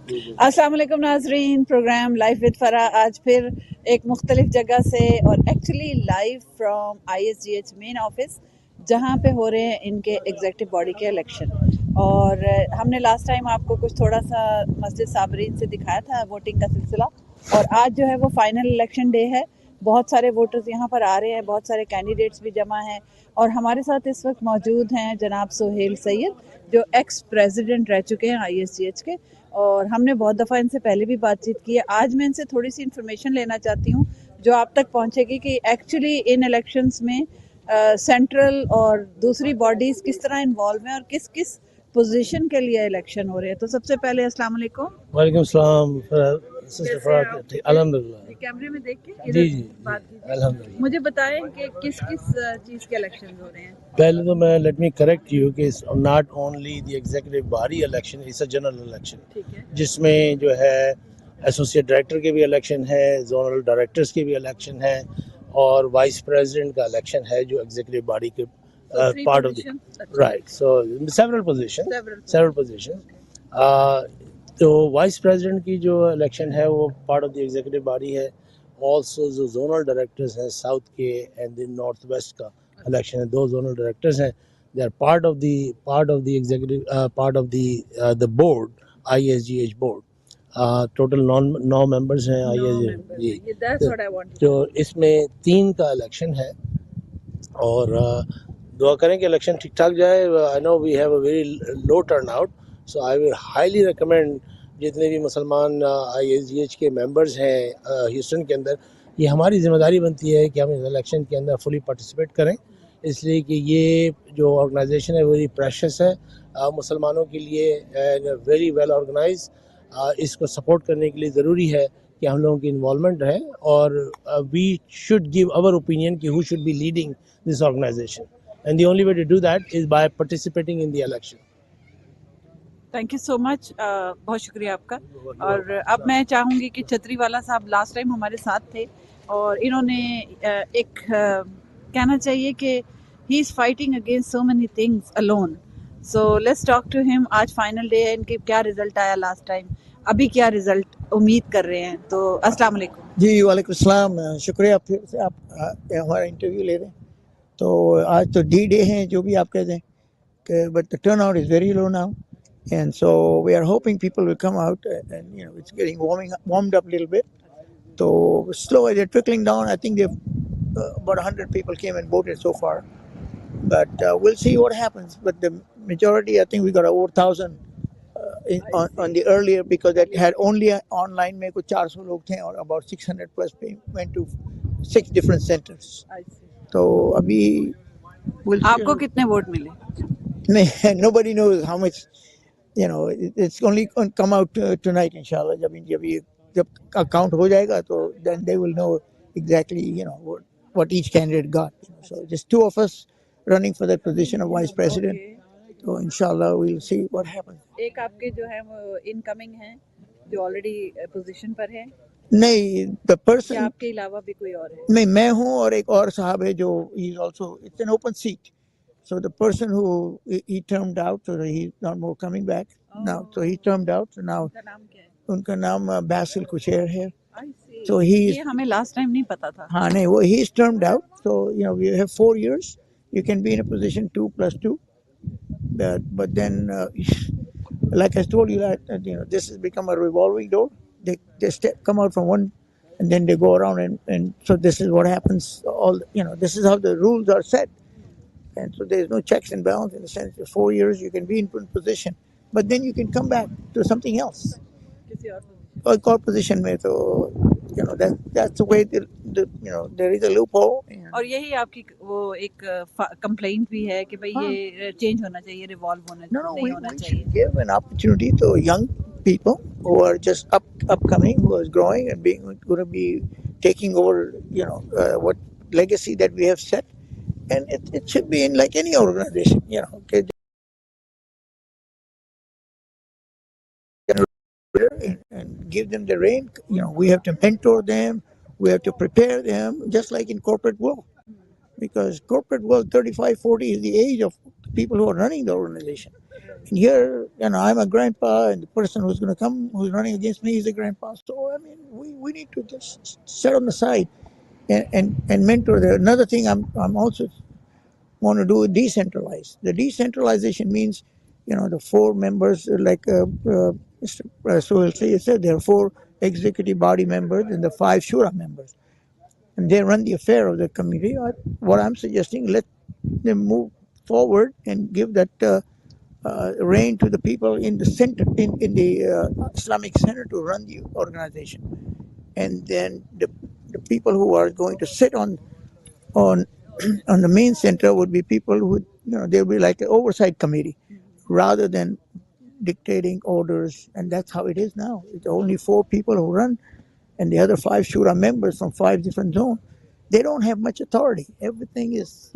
अस्सलाम वालेकुम नाजरीन, प्रोग्राम लाइव विद फराह आज फिर एक मुख्तलिफ जगह से और actually live from ISGH main office, जहाँ पे हो रहे हैं इनके एग्जीक्यूटिव बॉडी के इलेक्शन। और हमने लास्ट टाइम आपको कुछ थोड़ा सा मस्जिद साबरीन से दिखाया था वोटिंग का सिलसिला, और आज जो है वो फाइनल इलेक्शन डे है। बहुत सारे वोटर्स यहाँ पर आ रहे हैं, बहुत सारे कैंडिडेट्स भी जमा हैं, और हमारे साथ इस वक्त मौजूद हैं जनाब सुहेल सैयद, जो एक्स प्रेसिडेंट रह चुके हैं ISGH के, और हमने बहुत दफ़ा इनसे पहले भी बातचीत की है। आज मैं इनसे थोड़ी सी इन्फॉर्मेशन लेना चाहती हूँ जो आप तक पहुँचेगी कि एक्चुअली इन इलेक्शंस में सेंट्रल और दूसरी बॉडीज़ किस तरह इन्वॉल्व हैं और किस किस पोजीशन के लिए इलेक्शन हो रहे हैं। तो सबसे पहले अस्सलाम वालेकुम। वालेकुम सलाम सिस्टर फराह, अल्हम्दुलिल्लाह। कैमरे में देख के जी बात कीजिए। अल्हम्दुलिल्लाह। मुझे बताएं कि किस किस चीज़ के इलेक्शन हो रहे हैं। पहले तो मैं लेट मी करेक्ट यू कि not only the executive body election, it's a general election, ठीक है, जिसमें जो है एसोसिएट डायरेक्टर के भी इलेक्शन है, जोनल डायरेक्टर्स के भी इलेक्शन है, और वाइस प्रेसिडेंट का इलेक्शन है जो एग्जीक्यूटिव बॉडी के part of the right. So several position. तो वाइस प्रेसिडेंट की जो इलेक्शन है वो part of the executive body है। ऑल्सो जो जोनल डायरेक्टर्स हैं साउथ के एंड द नॉर्थ वेस्ट का इलेक्शन है, दो जोनल डायरेक्टर्स हैं, they are part of the executive part of the board, ISGH board. Total 9 members हैं ISGH जी। तो इसमें 3 का इलेक्शन है, और दुआ करें कि इलेक्शन ठीक ठाक जाए। I know we have a very low turn out, so I will highly recommend जितने भी मुसलमान ISGH के मेंबर्स हैं ह्यूस्टन के अंदर, ये हमारी जिम्मेदारी बनती है कि हम इस इलेक्शन के अंदर फुली पार्टिसिपेट करें, इसलिए कि ये जो ऑर्गेनाइजेशन है वेरी प्रेशियस है मुसलमानों के लिए एंड वेरी वेल ऑर्गेनाइज। इसको सपोर्ट करने के लिए ज़रूरी है कि हम लोगों की इन्वॉल्वमेंट है, और we should give our opinion कि who should be leading this organization, and the only way to do that is by participating in the election. Thank you so much, बहुत शुक्रिया आपका। और अब मैं चाहूँगी कि छतरी वाला साहब लास्ट टाइम हमारे साथ थे, और इन्होंने एक कहना चाहिए कि he is fighting against so many things alone. So let's talk to him. आज फाइनल डे है, इनके क्या रिजल्ट आया लास्ट टाइम, अभी क्या रिजल्ट उम्मीद कर रहे हैं। तो अस्सलाम वालेकुम। जी वालेकुम सलाम, शुक्रिया फिर से आप हमारा इंटरव्यू ले रहे हैं। तो आज तो D-Day है, जो भी आप कहते हैं, but the turn out is very low now, and so we are hoping people will come out, and it's getting warmed up a little bit. So slow as they're trickling down. I think they've about 100 people came and voted so far, but we'll see what happens. But the majority, I think we got over 1,000 on the earlier, because that had only online में कुछ 400 लोग थे, और about 600 plus went to 6 different centers. तो अभी आपको कितने vote मिले? नहीं, nobody knows how much. It's only going to come out tonight, inshallah. जब count हो जाएगा, तो then they will know exactly, what each candidate got. So just 2 of us running for that position of vice president. So inshallah we'll see what happens. एक आपके जो है वो incoming हैं, जो ऑलरेडी पोजीशन पर है? नहीं, the person, आपके अलावा भी कोई और है? नहीं, मैं हूँ, और एक और साहब है जो he's also, it's an open seat. So the person who he termed out, so he's not more coming back now. So he termed out. So now उनका नाम क्या है? उनका नाम Basil Kusher है. I see. So he's, ये हमें last time नहीं पता था। हाँ नहीं, वो he's termed out. So we have 4 years. You can be in a position 2 plus 2. But then, like I told you, that this has become a revolving door. They come out from one, and then they go around, and so this is what happens. This is how the rules are set. And so there's no checks and balances, in the sense that 4 years you can be in one position, but then you can come back to something else. Or position में, तो that's the way there is a loophole. और यही आपकी वो एक complaint भी है कि भाई ये चेंज होना चाहिए, रिवॉल्व होना नहीं होना चाहिए। We should give an opportunity to young people who are just upcoming, who are growing and going to be taking over, what legacy that we have set. And it should be in like any organization, okay, and give them the rein. We have to mentor them, we have to prepare them, just like in corporate world, because corporate world 35-40 is the age of people who are running the organization. And here, I'm a grandpa, and the person who's going to come, who's running against me, is a grandpa. So, I mean, we need to just set on the side and mentor. Another thing I'm also want to do is decentralize. The decentralization means, the four members, like Mr. Sohail said, there are four executive body members and the five shura members, and they run the affair of the community. What I'm suggesting, let them move forward and give that reign to the people in the center, in the Islamic Center, to run the organization, and then the people who are going to sit on on the main center would be people who, they'll be like an oversight committee rather than dictating orders. And that's how it is now. It's only four people who run, and the other five shura members from five different zones. They don't have much authority. Everything is,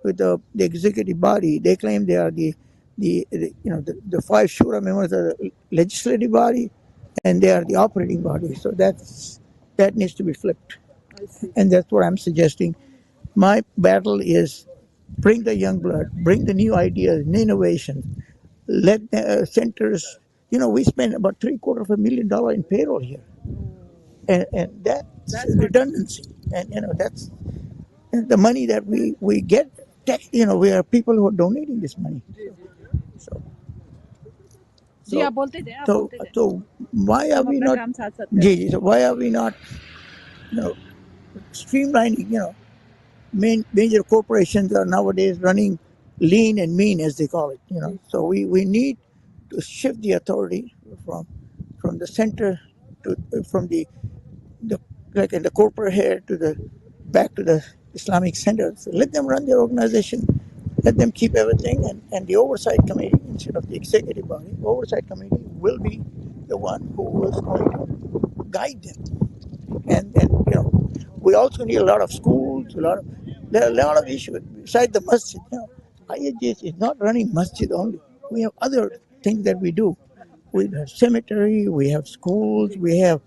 with the executive body. They claim they are the five shura members are the legislative body, and they are the operating body. So that needs to be flipped, and that's what I'm suggesting. My battle is bring the young blood, bring the new ideas, new innovations. Let the centers, we spend about $750,000 in payroll here. And that's redundancy. And, that's the money that we get. We are people who are donating this money. So why are we not, so why are we not, streamlining, major corporations are nowadays running lean and mean, as they call it. So we need to shift the authority from the center to from the like in the corporate head to the back to the Islamic Center. So let them run their organization, let them keep everything, and the oversight committee, instead of the executive body, oversight committee will be the one who is going to guide them. And we also need a lot of schools, there are a lot of issues besides the masjid. ISGH is not running masjid only. We have other things that we do. We have cemetery, we have schools, we have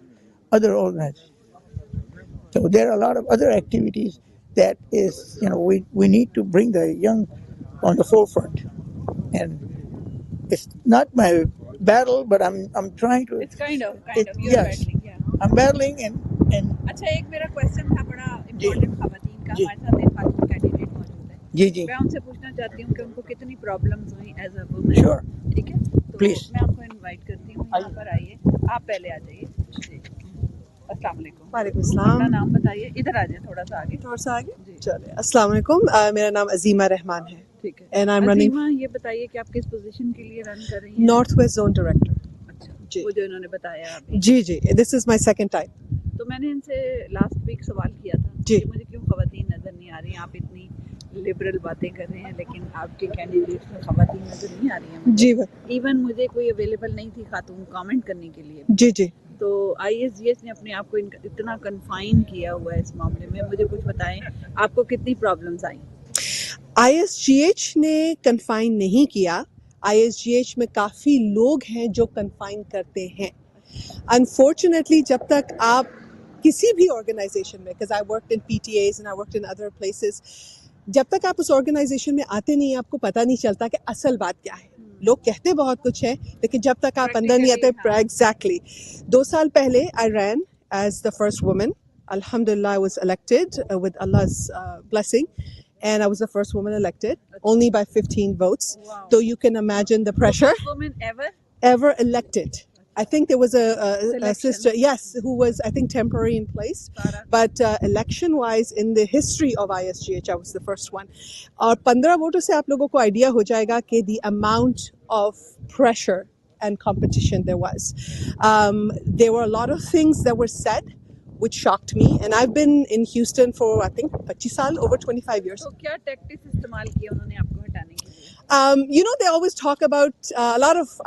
other organizations. So there are a lot of other activities that is, we need to bring the young on the forefront. And it's not my battle, but I'm trying to. It's kind of you're yes, battling, yeah. I'm battling and. अच्छा, एक मेरा question था बड़ा important खवातीन का. हमारे साथ एक खातून कैंडिडेट मौजूद है. जी. मैं उनसे पूछना चाहती हूँ कि उनको कितनी प्रॉब्लम्स हुई एज अ वुमन. श्योर. ठीक है, तो प्लीज मैं आपको इनवाइट करती हूँ, यहाँ पर आइए. आप पहले आ जाइए. अस्सलाम वालेकुम. वालेकुम अस्सलाम. अपना नाम बताइए. इधर आ जाइए, थोड़ा सा आगे. चलिए. अस्सलाम वालेकुम. मेरा नाम अजीमा रहमान है. ठीक है. And I am running. Azima, ये बताइए कि आप किस पोजीशन के लिए रन कर रही हैं? North west zone director. अच्छा जी. वो जो इन्होंने बताया अभी. जी. This is my second time. तो मैंने इनसे लास्ट वीक सवाल किया था जी. कि मुझे क्यों खवातीन नजर नहीं आ रही. आप इतनी लिबरल बातें कर रहे हैं, लेकिन आपके कैंडिडेट्स में खवातीन नजर नहीं आ रही हैं. जी. इवन मुझे कोई अवेलेबल नहीं थी खातून कमेंट करने के लिए. जी. तो ISGH ने अपने आप को इतना कन्फाइन किया हुआ है इस मामले में. मुझे कुछ बताएं, आपको कितनी प्रॉब्लम्स आई? ISGH ने कन्फाइन नहीं किया. ISGH में काफ़ी लोग हैं जो कन्फाइन करते हैं. अनफॉर्चुनेटली जब तक आप किसी भी ऑर्गेनाइजेशन में, because I worked in PTAs and I worked in other places, जब तक आप उस ऑर्गेनाइजेशन में आते नहीं, आपको पता नहीं चलता कि असल बात क्या है. लोग कहते बहुत कुछ है, लेकिन जब तक आप अंदर नहीं आते. एग्जैक्टली. 2 साल पहले I ran as the first woman. Alhamdulillah, I was elected with Allah's blessing, and I was the first woman elected, only by 15 votes. Wow. So you can imagine the pressure. First woman ever elected. I think there was a sister, yes, who was, I think, temporary in place. Farah. But election-wise, in the history of ISGH, I was the first one. और 15 वोटों से आप लोगों को idea हो जाएगा कि the amount of pressure and competition there was. There were a lot of things that were said which shocked me, and I've been in Houston for, I think, 25 साल, over 25 years. तो क्या tactics इस्तेमाल किए उन्होंने आपको हटाने के लिए? They always talk about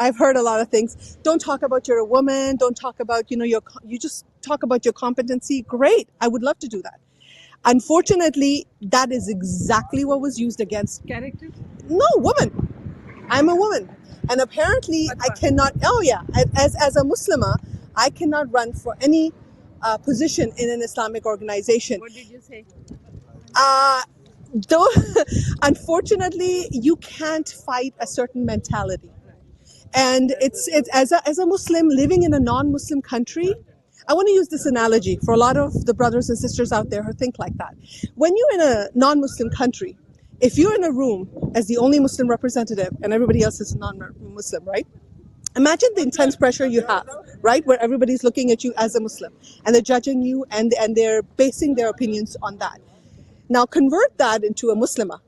I've heard a lot of things. Don't talk about you're a woman. Don't talk about, you just talk about your competency. Great. I would love to do that. Unfortunately, that is exactly what was used against. Character? No, woman. I'm a woman. And apparently I cannot, as a Muslimah, I cannot run for any position in an Islamic organization. What did you say? though, unfortunately, you can't fight a certain mentality. And it's as a Muslim living in a non-Muslim country, I want to use this analogy for a lot of the brothers and sisters out there who think like that. When you're in a non-Muslim country, if you're in a room as the only Muslim representative and everybody else is non-Muslim, right? Imagine the intense pressure you have, right? Where everybody's looking at you as a Muslim and they're judging you and they're basing their opinions on that. Now convert that into a Muslimah,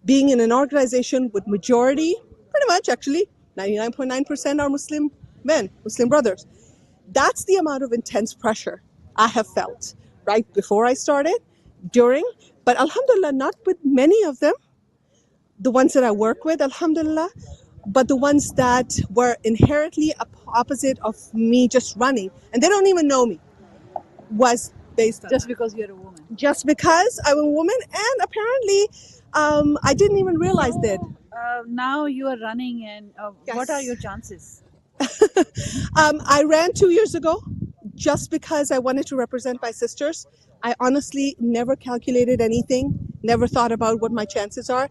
being in an organization with majority, pretty much actually 99.9% are Muslim men, Muslim brothers. That's the amount of intense pressure I have felt right before I started, during, but alhamdulillah, not with many of them, the ones that I work with, alhamdulillah, but the ones that were inherently opposite of me just running, and they don't even know me, was based on Just that. because you're a woman. Just because I'm a woman, and apparently I didn't even realize that. Now you are running, and what are Yes. your chances? I ran 2 years ago just because I wanted to represent my sisters. I honestly never calculated anything, never thought about what my chances are.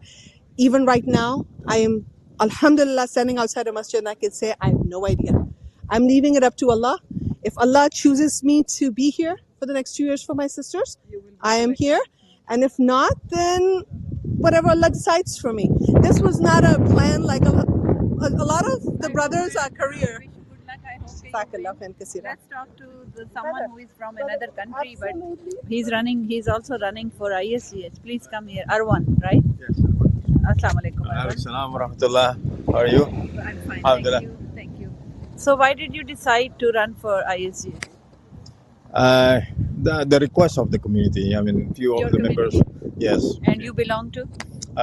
Even right now, I am, alhamdulillah, standing outside a masjid and I can say I have no idea. I'm leaving it up to Allah. If Allah chooses me to be here for the next 2 years for my sisters, I am here. And if not, then whatever Allah decides for me. This was not a plan like a lot of the brothers are career. Wish you good luck. I hope you Jazakallah win. khair kaseera. Let's talk to someone who is from another country, but he's running. He's also running for ISGH. Please come here, Arwan, right? Yes. Assalamu alaikum. Arwan. Assalamu warahmatullah. How are you? I'm fine. Alhamdulillah. Thank you. Thank you. So, why did you decide to run for ISGH? The request of the community. I mean, few Your of the members. community? Yes. And you belong to?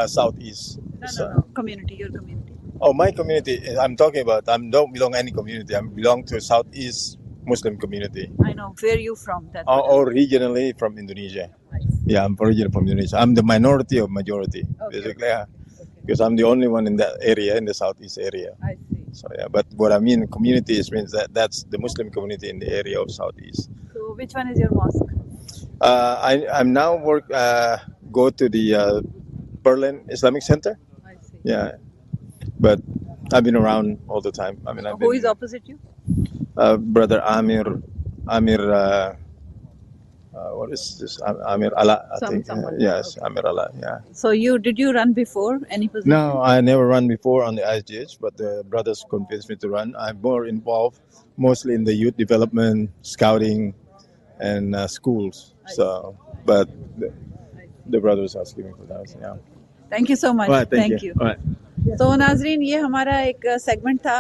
Southeast. No. Community. Your community. Oh, my community. I'm talking about. I don't belong any community. I belong to Southeast Muslim community. I know. Where are you from? That's what Originally from Indonesia. I see. Yeah, I'm originally from Indonesia. I'm the minority of majority, basically. Yeah. Because I'm the only one in that area, in the Southeast area. I see. So yeah, but what I mean community means that's the Muslim community in the area of Southeast. So, which one is your mosque? I'm now go to the Berlin Islamic Center. I see. Yeah, but I've been around all the time. I mean, Who is opposite you? Brother Amir. What is this? Amir Allah, I think. Someone. Yes, Okay. Amir Allah. Yeah. So, did you run before any position? No, I never run before on the ISGH, but the brothers convinced me to run. I'm more involved, mostly in the youth development, scouting, and schools. So, but the brothers asking me for that. Yeah. Thank you so much. All right, Thank you. All right. तो नाजरीन, ये हमारा एक segment था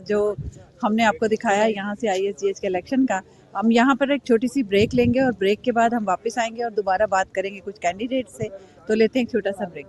जो हमने आपको दिखाया यहाँ से ISGH के इलेक्शन का। हम यहाँ पर एक छोटी सी ब्रेक लेंगे और ब्रेक के बाद हम वापस आएंगे और दोबारा बात करेंगे कुछ कैंडिडेट से। तो लेते हैं एक छोटा सा ब्रेक।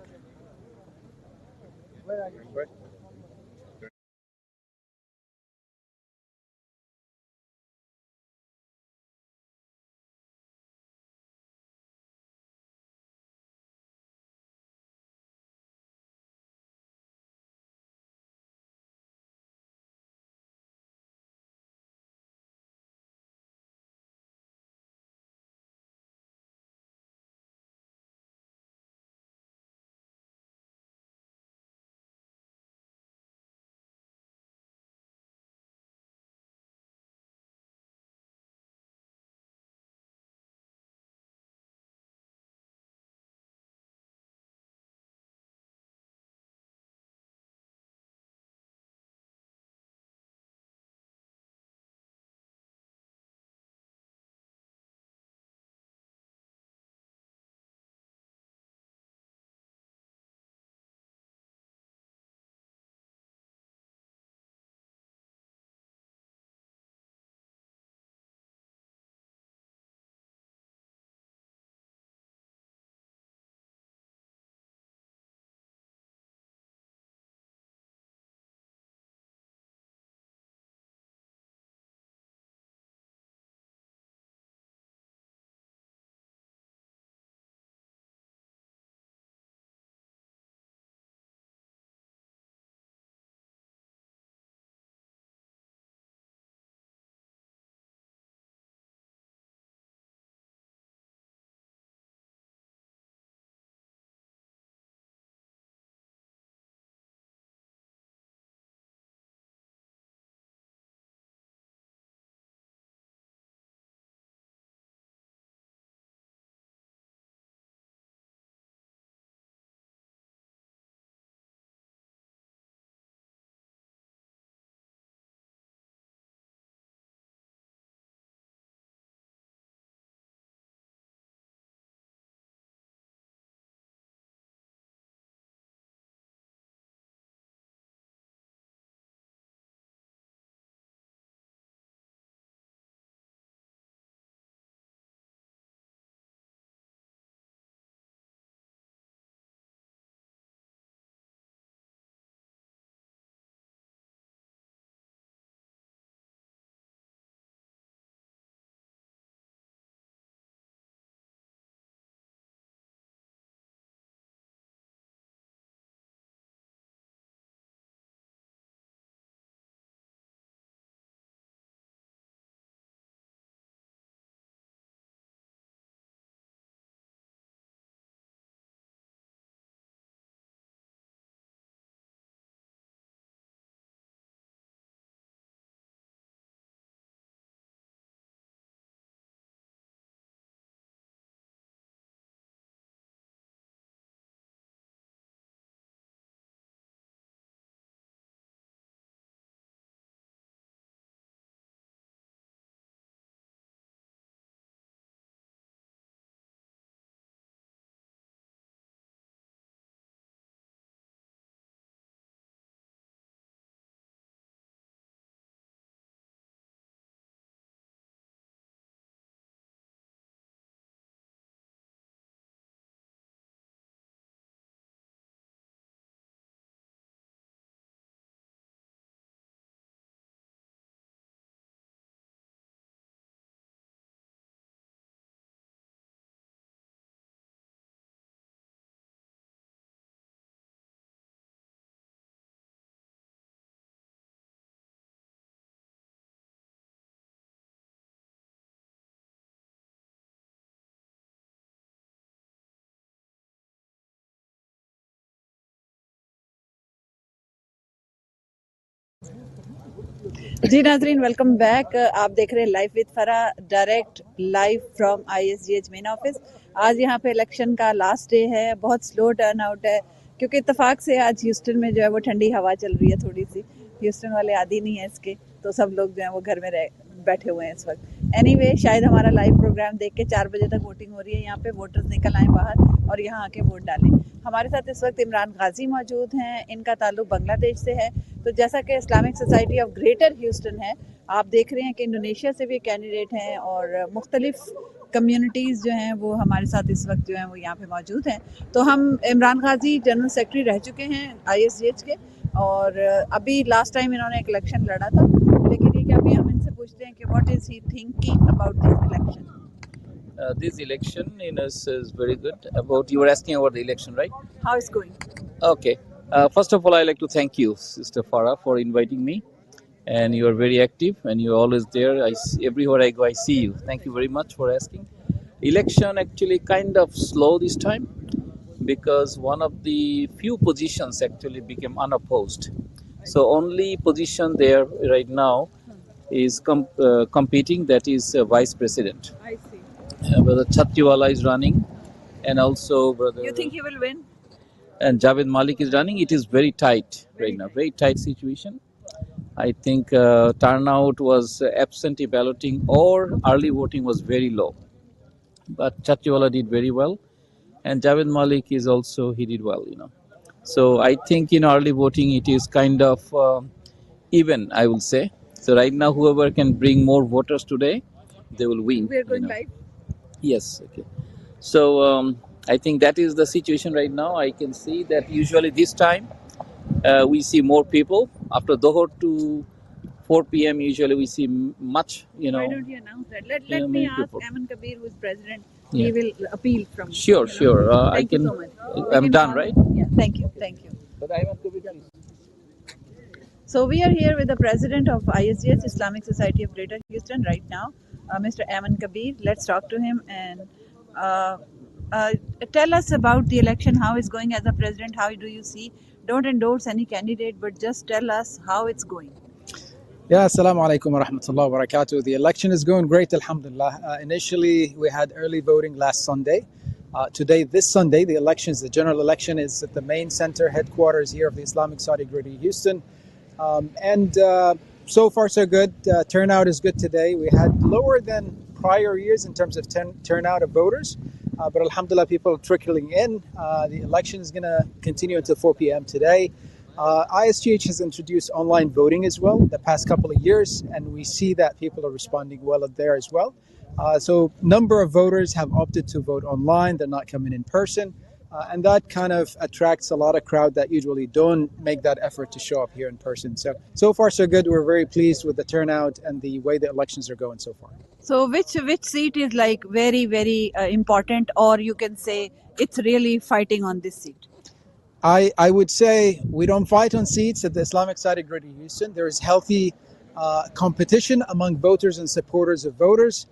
जी नाजरीन, वेलकम बैक। आप देख रहे हैं लाइव विद फरा, direct live from ISGH main office. आज यहाँ पे इलेक्शन का लास्ट डे है, बहुत स्लो टर्न आउट है क्योंकि इत्तेफाक से आज ह्यूस्टन में जो है वो ठंडी हवा चल रही है थोड़ी सी। ह्यूस्टन वाले आदी नहीं है इसके, तो सब लोग जो है वो घर में बैठे हुए हैं इस वक्त। एनीवे, शायद हमारा लाइव प्रोग्राम देख के 4 बजे तक वोटिंग हो रही है यहाँ पे, वोटर्स निकल आए बाहर और यहाँ आके वोट डालें। हमारे साथ इस वक्त इमरान गाजी मौजूद हैं, इनका ताल्लुक बांग्लादेश से है। तो जैसा कि Islamic society of greater Houston है, आप देख रहे हैं कि इंडोनेशिया से भी कैंडिडेट हैं और मुख्तलिफ कम्युनिटीज़ जो हैं वो हमारे साथ इस वक्त जो हैं वो यहाँ पे मौजूद हैं। तो हम इमरान गाजी जनरल सेक्रेटरी रह चुके हैं ISGH के, और अभी लास्ट टाइम इन्होंने एक इलेक्शन लड़ा था, लेकिन ये कि अभी हम इनसे पूछते हैं कि what is he thinking about this election. This election in us is very good. About you were asking about the election, right? How is going? Okay. First of all, I like to thank you, Sister Farah, for inviting me. And you are very active, and you are always there. Everywhere I go, I see you. Thank you very much for asking. Election actually kind of slow this time because one of the few positions actually became unopposed. So only position there right now is competing. That is Vice President. I see. Brother Chhattiwala is running, and also brother. You think he will win? And Javed Malik is running. It is very tight right now. Very tight situation. I think turnout was absentee balloting or early voting was very low. But Chhattiwala did very well, and Javed Malik is also he did well. So I think in early voting it is kind of even. I will say. So right now, whoever can bring more voters today, they will win. We are going live. Yes. Okay. So I think that is the situation right now. I can see that usually this time we see more people after Dohor to 4 p.m. Usually we see much. Why don't you announce that? Let me ask people. Aman Kabir, who is president. Yeah. He will appeal from. Sure. Sure. Thank I can. You so much. I'm done, right? Yeah. Thank you. Thank you. But Aman Kabir, please. So we are here with the president of ISGH, Islamic Society of Greater Houston, right now, Mr. Aman Kabir. Let's talk to him and tell us about the election. How it's going as a president? How do you see? Don't endorse any candidate, but just tell us how it's going. Yeah, assalamu alaikum wa rahmatullahi wa barakatuh. The election is going great, alhamdulillah. Initially, we had early voting last Sunday. Today, this Sunday, the elections, the general election is at the main center headquarters here of the Islamic Society of Greater Houston. So far, so good. Turnout is good today. We had lower than prior years in terms of turnout of voters, but alhamdulillah, people are trickling in. The election is going to continue until 4 p.m. today. ISGH has introduced online voting as well the past couple of years, and we see that people are responding well there as well. So number of voters have opted to vote online. They're not coming in person. And that kind of attracts a lot of crowd that usually don't make that effort to show up here in person. So far so good. We're very pleased with the turnout and the way the elections are going so far. So which seat is like very, very important, or you can say it's really fighting on this seat? I would say we don't fight on seats at the Islamic Society of Greater Houston. There is healthy competition among voters and supporters of voters.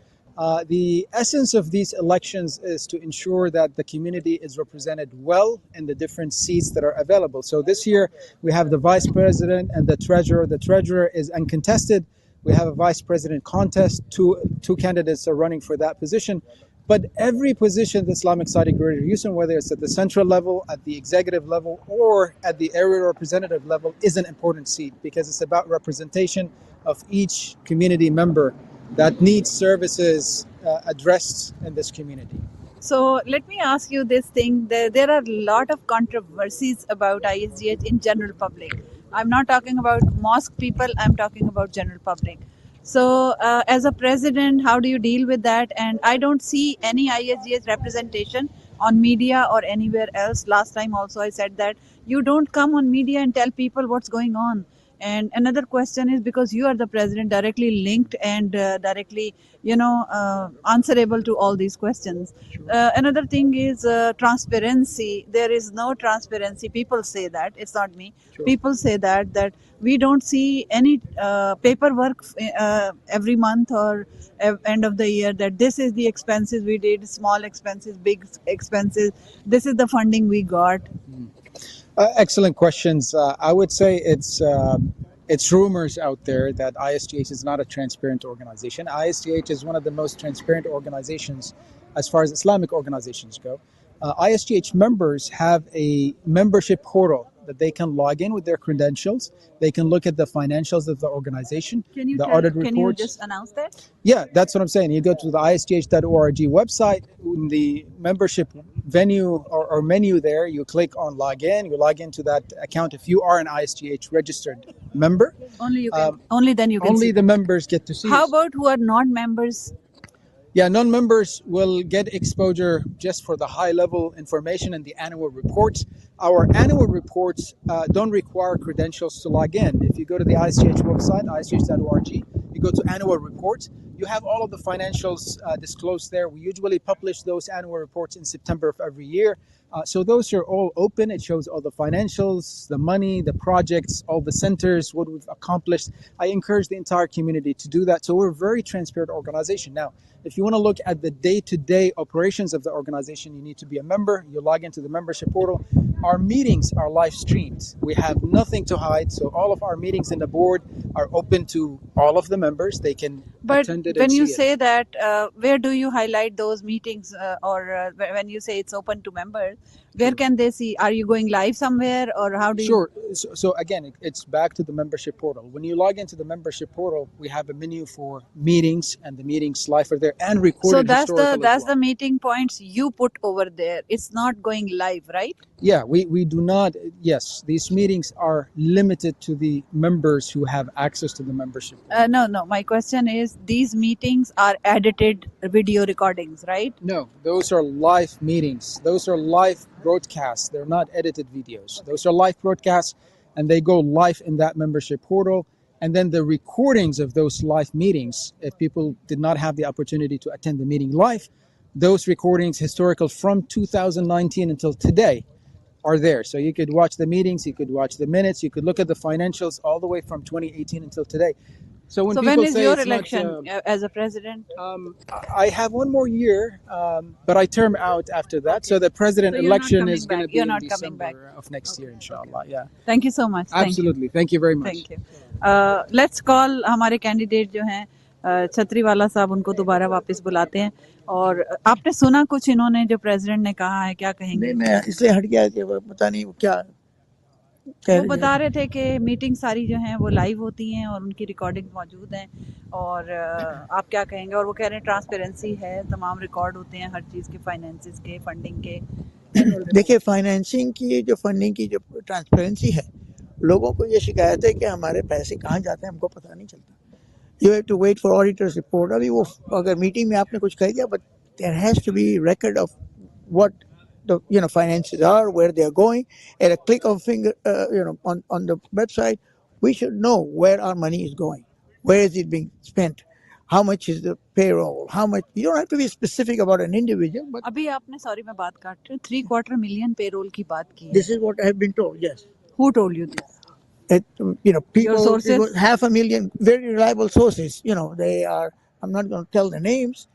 The essence of these elections is to ensure that the community is represented well in the different seats that are available. So this year we have the vice president and the treasurer. The treasurer is uncontested. We have a vice president contest. Two candidates are running for that position. But every position the Islamic Society of Greater Houston, whether it's at the central level, at the executive level, or at the area representative level, is an important seat because it's about representation of each community member that needs services addressed in this community. So let me ask you this thing. There are a lot of controversies about ISGH in general public. I'm not talking about mosque people. I'm talking about general public. So as a president, how do you deal with that? And I don't see any ISGH representation on media or anywhere else. Last time also I said that you don't come on media and tell people what's going on. And another question is because you are the president, directly linked and directly, answerable to all these questions. Sure. Another thing is transparency. There is no transparency. People say that. It's not me. Sure. People say that we don't see any paperwork every month or end of the year that this is the expenses we did, small expenses, big expenses. This is the funding we got. Excellent questions. I would say it's it's rumors out there that ISGH is not a transparent organization. ISGH is one of the most transparent organizations as far as Islamic organizations go. ISGH members have a membership portal that they can log in with their credentials. They can look at the financials of the organization, the audit reports. Can you just announce that? Yeah, that's what I'm saying. You go to the ISGH.org website, in the membership venue or menu there, you click on login, you log into that account if you are an ISGH registered member. Only then you can Only see. the members get to see How it. about who are not members? Yeah, non-members will get exposure just for the high-level information and the annual reports. Our annual reports don't require credentials to log in. If you go to the ISGH website, isgh.org, you go to annual reports, you have all of the financials disclosed there. We usually publish those annual reports in September of every year. So those are all open. It shows all the financials, the money, the projects, all the centers, what we've accomplished. I encourage the entire community to do that. So we're a very transparent organization. Now, if you want to look at the day-to-day operations of the organization, you need to be a member. You log into the membership portal. Our meetings are live streamed. We have nothing to hide. So all of our meetings in the board are open to all of the members. They can attend it and see it. But when you say that, where do you highlight those meetings? Or when you say it's open to members, where can they see? Are you going live somewhere, or how do you? Sure. So again, it's back to the membership portal. When you log into the membership portal, we have a menu for meetings, and the meetings live are there and recorded. So that's as well. the meeting points you put over there. It's not going live, right? Yeah, we do not. Yes, these meetings are limited to the members who have access to the membership. No. My question is, these meetings are edited video recordings, right? No, those are live meetings. Those are live broadcasts. They're not edited videos. Those are live broadcasts, and they go live in that membership portal. And then the recordings of those live meetings, if people did not have the opportunity to attend the meeting live, those recordings, historical from 2019 until today, are there. So you could watch the meetings, you could watch the minutes, you could look at the financials all the way from 2018 until today. So when is your election as a president? I have one more year, but I term out after that. Okay. So the president election is going to be in December of next year, inshallah. Yeah. Thank you so much. Absolutely. Thank you very much. Thank you. Let's call हमारे candidate जो हैं छतरी वाला साहब, उनको दोबारा वापस बुलाते हैं. और आपने सुना कुछ इन्होंने जो प्रेसिडेंट ने कहा है, क्या कहेंगे? नहीं, मैं इसलिए हट गया कि पता नहीं क्या वो बता रहे थे कि मीटिंग सारी जो हैं वो लाइव होती हैं और उनकी रिकॉर्डिंग मौजूद हैं. और आप क्या कहेंगे? और वो कह रहे हैं ट्रांसपेरेंसी है, तमाम रिकॉर्ड होते हैं हर चीज़ के, फाइनेंसिस के, फंडिंग के. देखिए, फाइनेंसिंग की जो फंडिंग की जो ट्रांसपेरेंसी है, लोगों को ये शिकायत है कि हमारे पैसे कहाँ जाते हैं हमको पता नहीं चलता. You have to wait for auditor's report. अभी वो अगर मीटिंग में आपने कुछ कह दिया, but there has to be record of what the finances are, where they are going. At a click of a finger, on the website, we should know where our money is going. Where is it being spent? How much is the payroll? How much? You don't have to be specific about an individual. But अभी आपने, sorry मैं बात काट रही हूँ, 3/4 million payroll की बात की है. This is what I have been told. Yes. Who told you this? People, your sources? 500,000 very reliable sources. They are, I'm not going to tell the names.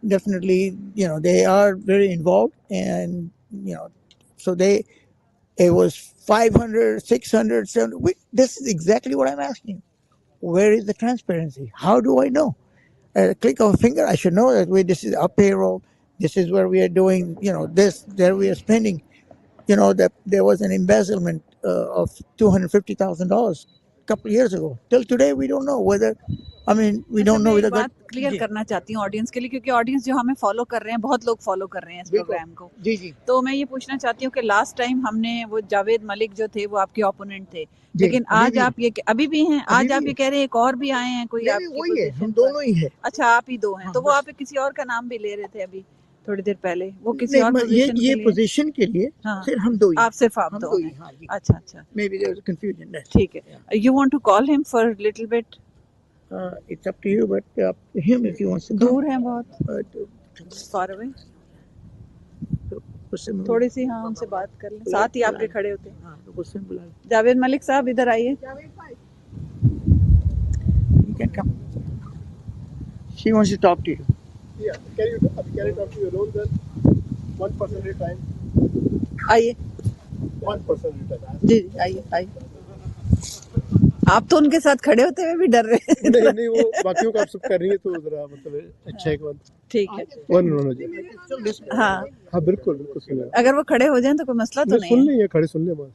Definitely, they are very involved. And, so it was 500, 600, 700. This is exactly what I'm asking. Where is the transparency? How do I know? At a click of a finger, I should know that this is our payroll. This is where we are doing, this, there we are spending. That there was an embezzlement of $250,000 a couple of years ago. Till today, we don't know whether. I mean, we don't know whether. बात clear करना चाहती हूँ audience के लिए, क्योंकि audience जो हमें follow कर रहे हैं, बहुत लोग फॉलो कर रहे हैं इस प्रोग्राम को. जी. तो मैं ये पूछना चाहती हूँ कि लास्ट टाइम हमने वो जावेद मलिक जो थे वो आपके ओपोनेंट थे, लेकिन आज आप ये अभी भी हैं, आज आप ये कह रहे हैं एक और भी आए हैं कोई वही है, हम दोनों ही है. अच्छा, आप ही दो हैं. तो वो आप किसी और का नाम भी ले रहे थे अभी थोड़ी देर पहले, वो किसी और ये पोजीशन के लिए सिर्फ हम दो ही. आप सिर्फ आप दो हैं. अच्छा. Maybe there was confusion. ठीक है. You want to call him for a little bit? It's up to you, but him if you want to. दूर है बहुत. Far away. थोड़ी सी उनसे बात कर लें, साथ ही आपके खड़े होते हैं. जावेद मलिक साहब इधर आइए. You can come. She wants to talk to you. Yeah, can you talk to your role then? 1 person at a time. आइए. 1 person at a time. जी आइए. आप तो उनके साथ खड़े होते हुए भी डर रहे हैं। नहीं नहीं, वो बाकियों का आप सब कर रही है तो जरा मतलब अच्छा एक बात। ठीक है। वन जी। हाँ, हाँ बिल्कुल बिल्कुल सुनिए। अगर वो खड़े हो जाएं तो कोई मसला तो नहीं सुन है। लेंगे, खड़े सुन ले बात।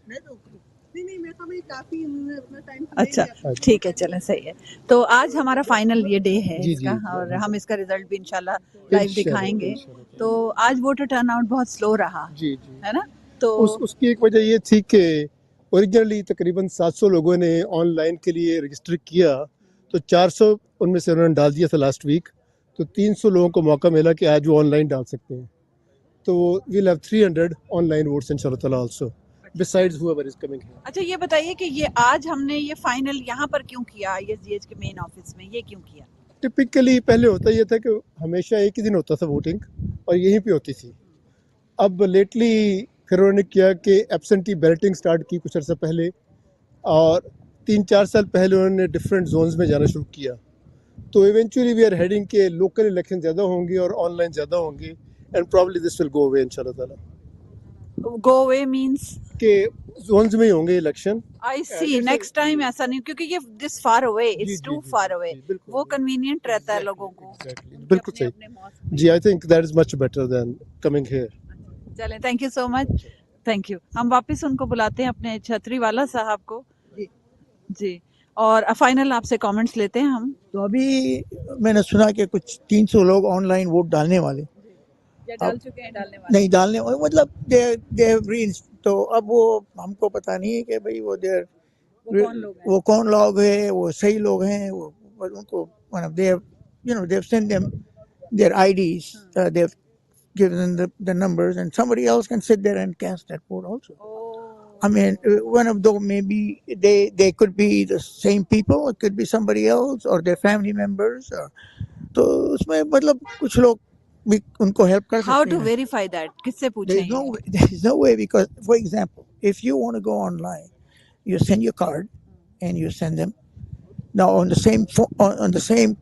नहीं मैं तो काफी अपना टाइम अच्छा, ठीक है, चलें, सही है। तो आज हमारा फाइनल ये डे है जी, इसका, जी, और हम इसका रिजल्ट भी इंशाल्लाह लाइव दिखाएंगे। इंशाल्लाह। तो आज वोटर टर्नआउट बहुत स्लो रहा, जी जी। है ना? तो उसकी एक वजह ये थी कि ओरिजिनली तकरीबन 700 लोगों ने ऑनलाइन के लिए रजिस्टर किया, तो 400 उनमें से उन्होंने डाल दिया था लास्ट वीक, तो 300 लोगों को मौका मिला कि आज वो ऑनलाइन डाल सकते हैं। तो वील हैव 300 ऑनलाइन वोट्स इंशाल्लाह ताला also besides whoever is coming here. अच्छा, ये बताइए कि ये आज हमने ये फाइनल यहाँ पर क्यों किया, ISGH के मेन ऑफिस में, ये क्यों किया? टिपिकली पहले होता ये था कि हमेशा एक ही दिन होता था वोटिंग और यहीं पे होती थी। अब लेटली फिर उन्होंने किया कि एब्सेंटी बैलेटिंग स्टार्ट की कुछ अर्सा पहले, और 3-4 साल पहले उन्होंने डिफरेंट जोन्स में जाना शुरू किया। तो इवेंचुअली वी आर हेडिंग के लोकल इलेक्शन ज़्यादा होंगे और ऑनलाइन ज़्यादा होंगे, and probably this will go away इंशाल्लाह ताला। गो अवे मींस के जोन्स में ही होंगे election. I see next time ऐसा नहीं, क्योंकि ये दिस फार अवे, जी, इट्स जी, टू जी, फार जी, अवे, जी, बिल्कुल, वो बिल्कुल। कन्वीनियंट रहता है लोगों को। बिल्कुल सही जी, I think that is much better than coming here. चलें, thank you so much, thank you. हम वापस उनको बुलाते हैं, अपने छतरी वाला साहब को जी, और फाइनल आपसे कमेंट्स लेते हैं हम। तो अभी मैंने सुना कि कुछ 300 लोग ऑनलाइन वोट डालने वाले, या डाल चुके हैं, डालने वाले नहीं डालने वाले, मतलब दे तो अब वो हमको पता नहीं है कि भाई वो वो कौन लोग है, वो सही लोग हैं, वो उनको मतलब they've sent them their IDs, they've given them the numbers, and somebody else can sit there and cast that vote also. I mean, one of those maybe they could be the same people, it could be somebody else or their family members. तो उसमें मतलब कुछ लोग भी उनको help कर सकते हैं. हाउ टू वेरीफाई दैट, किससे पूछें? There is no way, because for example, if you want to go online, you send your card and you send them. Now on the same on the same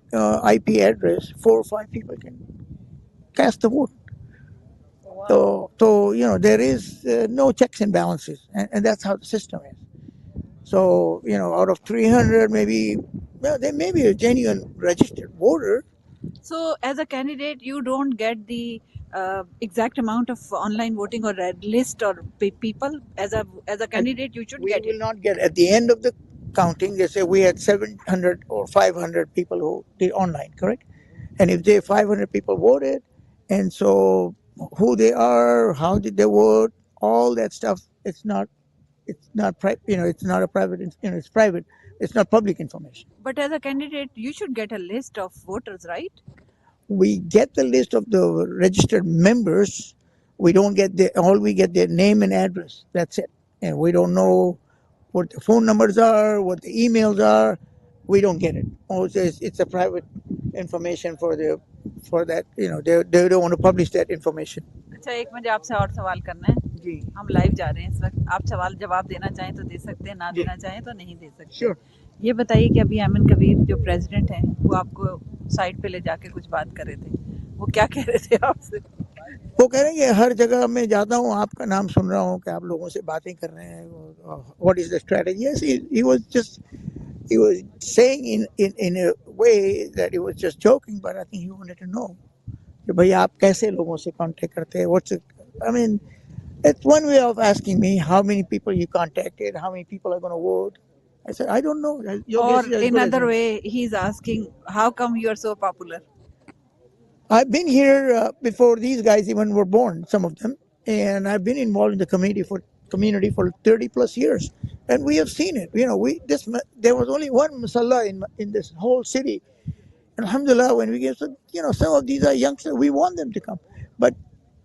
IP address, 4 or 5 people can cast the vote. So there is no checks and balances, and that's how the system is. So out of 300, maybe there may be a genuine registered voter. So as a candidate, you don't get the exact amount of online voting or red list or people. As a candidate, you should get We will it. not get at the end of the counting. They say we had 700 or 500 people who did online, correct? And if 500 people voted, and so who they are, how did they vote, all that stuff, it's not private. It's not a private. It's private. It's not public information. But as a candidate, you should get a list of voters, right? We get the list of the registered members. We don't get all we get their name and address. That's it. And we don't know what the phone numbers are, what the emails are. We don't get it. It's a private information for that. They don't want to publish that information. अच्छा, एक मुझे आपसे और सवाल करना है जी, हम live जा रहे हैं इस वक्त। आप सवाल जवाब देना चाहें तो दे सकते हैं, ना देना चाहें तो नहीं दे सकते। Sure. ये बताइए कि अभी अमन कबीर जो प्रेसिडेंट हैं, वो आपको साइड पे ले जाके कुछ बात कर रहे थे, वो क्या कह रहे थे आपसे? वो कह रहे हैं कि हर जगह मैं जाता हूँ, आपका नाम सुन रहा हूँ कि आप लोगों से बातें कर रहे हैं. What is the strategy? Yes, he was saying in a way that he was just joking, but I think he wanted to know कि भाई आप कैसे लोगों से कांटेक्ट करते हैं. I mean, it's one way of asking me how many people you contacted, how many people are going to vote. I said, I don't know. Or another way, he's asking, how come you are so popular? I've been here before these guys even were born, some of them, and I've been involved in the community for 30 plus years, and we have seen it. There was only one musalla in this whole city. Alhamdulillah, when we get some of these are youngsters, we want them to come, but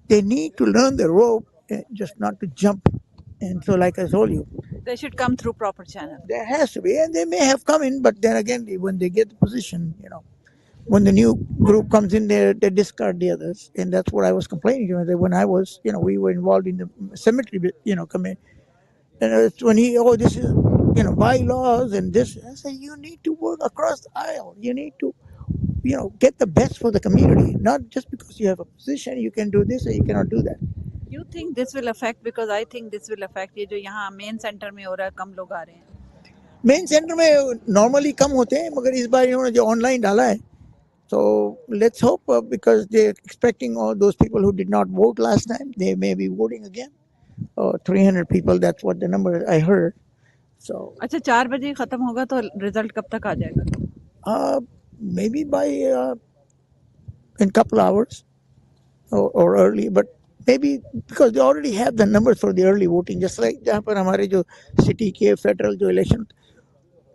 they need to learn the rope, just not to jump. And so, like I told you, They should come through proper channel. there has to be, and they may have come in, but then again, when they get the position, when the new group comes in there, they discard the others, and that's what I was complaining to him. When I was, we were involved in the cemetery, committee, and it's when this is, bylaws and this. I said, you need to work across the aisle. You need to, get the best for the community, not just because you have a position, you can do this or you cannot do that. You think this will affect? Because I think this will affect. ये जो यहाँ main centre में हो रहा है, कम लोग आ रहे हैं. मेन सेंटर में नॉर्मली कम होते हैं, मगर इस बार इन्होंने जो ऑनलाइन डाला है, so let's hope because they're expecting all those people who did not vote last time, they may be voting again. 300 people, that's what the number I heard. So अच्छा 4 बजे खत्म होगा तो रिजल्ट कब तक आ जाएगा? maybe by in couple hours or early, but maybe because they already have the numbers for the early voting, just like जहाँ पर हमारे जो city के federal जो election,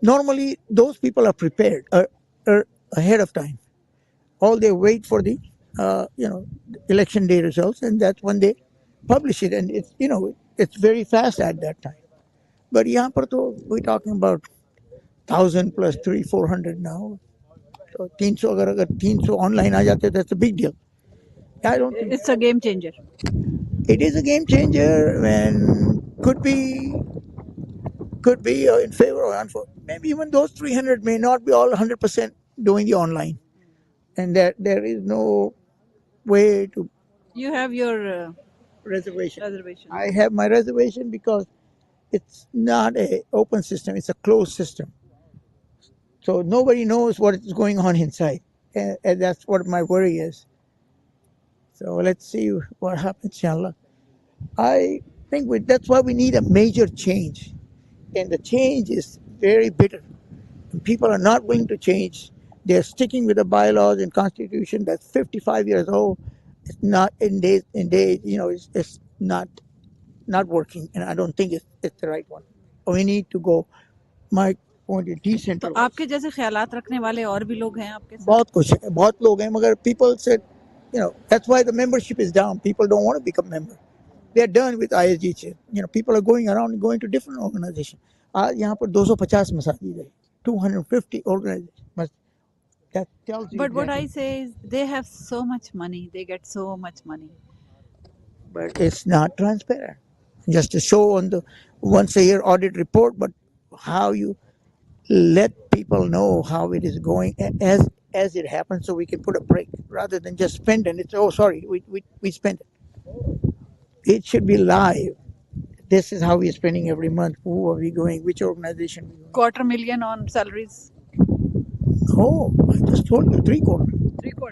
normally those people are prepared ahead of time. All they wait for the election day results, and that's when they publish it, and it's very fast at that time. But यहाँ पर तो we're talking about 1,000 plus 300-400 now. So 300 अगर 300 online आ जाते, that's a big deal. I don't think It's a game changer. it is a game changer, and could be in favor or unfavor. Maybe even those 300 may not be all 100% doing the online, and that there is no way to You have your reservation. reservation. I have my reservation because it's not a open system; it's a closed system. So nobody knows what is going on inside, and that's what my worry is. So let's see what happens, inshallah. I think that's why we need a major change, and the change is very bitter. And people are not willing to change. They're sticking with the bylaws and constitution that's 55 years old. It's not in days. It's not working, and I don't think it's the right one. We need to go. My point is तो decentralized. आपके जैसे ख्यालात रखने वाले और भी लोग हैं आपके साथ? बहुत कुछ है, बहुत लोग हैं, मगर people said, that's why the membership is down. People don't want to become member. They're done with ISGH. People are going around and going to different organizations. यहाँ पर 250 मसाजिद है, 250 organizations. That tells you. But what I say is they have so much money. They get so much money. But it's not transparent. Just to show on the once a year audit report, but how you let people know how it is going as it happens, so we can put a break rather than just spend and it's sorry, we spent it. It should be live. This is how we're spending every month. Who are we going? Which organization? $250,000 on salaries. Oh, I just told you 3/4. 3/4.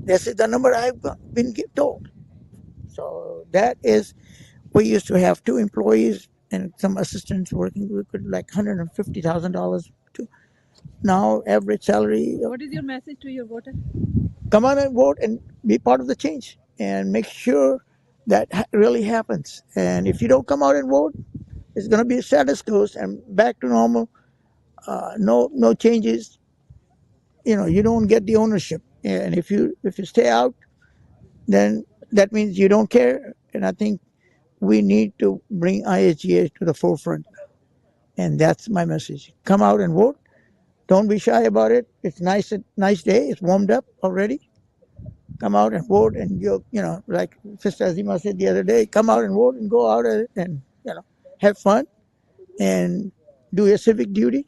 This is the number I've been told. So that is, we used to have 2 employees and some assistants working. We could like $150,000. Now average salary. What is your message to your voter? Come on and vote and be part of the change and make sure that really happens. And if you don't come out and vote, it's going to be status quo and back to normal. No changes. You don't get the ownership. And if you stay out, then that means you don't care. And I think we need to bring ISGH to the forefront. And that's my message. Come out and vote. Don't be shy about it. It's nice day. It's warmed up already. Come out and vote, and like Sister Azima said the other day, come out and vote and go out and have fun and do your civic duty.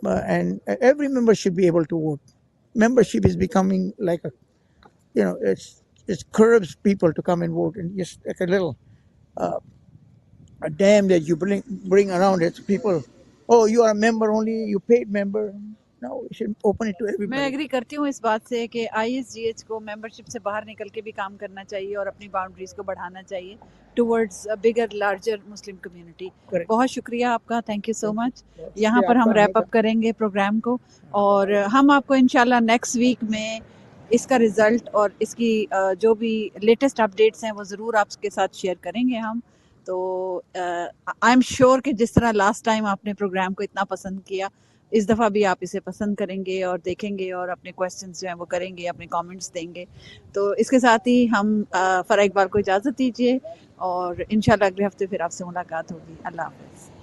And every member should be able to vote. Membership is becoming like it curbs people to come and vote, and just like a little a dam that you bring around it. People, oh, you are a member only, you paid member. No, we should open it to everybody. मैं agree करती हूँ इस बात से कि ISGH को membership से बाहर निकल के भी काम करना चाहिए और अपनी बाउंड्रीज को बढ़ाना चाहिए towards a bigger larger Muslim community. बहुत शुक्रिया आपका, थैंक यू सो मच. यहाँ पर हम रैप अप करेंगे प्रोग्राम को और हम आपको इंशाल्लाह नेक्स्ट वीक में इसका रिजल्ट और इसकी जो भी लेटेस्ट अपडेट्स हैं वो ज़रूर आपके साथ शेयर करेंगे हम. तो आई एम श्योर कि जिस तरह लास्ट टाइम आपने प्रोग्राम को इतना पसंद किया, इस दफ़ा भी आप इसे पसंद करेंगे और देखेंगे और अपने क्वेश्चंस जो हैं वो करेंगे, अपने कमेंट्स देंगे. तो इसके साथ ही हम फराह इकबाल को इजाज़त दीजिए और इंशाल्लाह अगले हफ्ते फिर आपसे मुलाकात होगी. अल्लाह हाफ़िज़.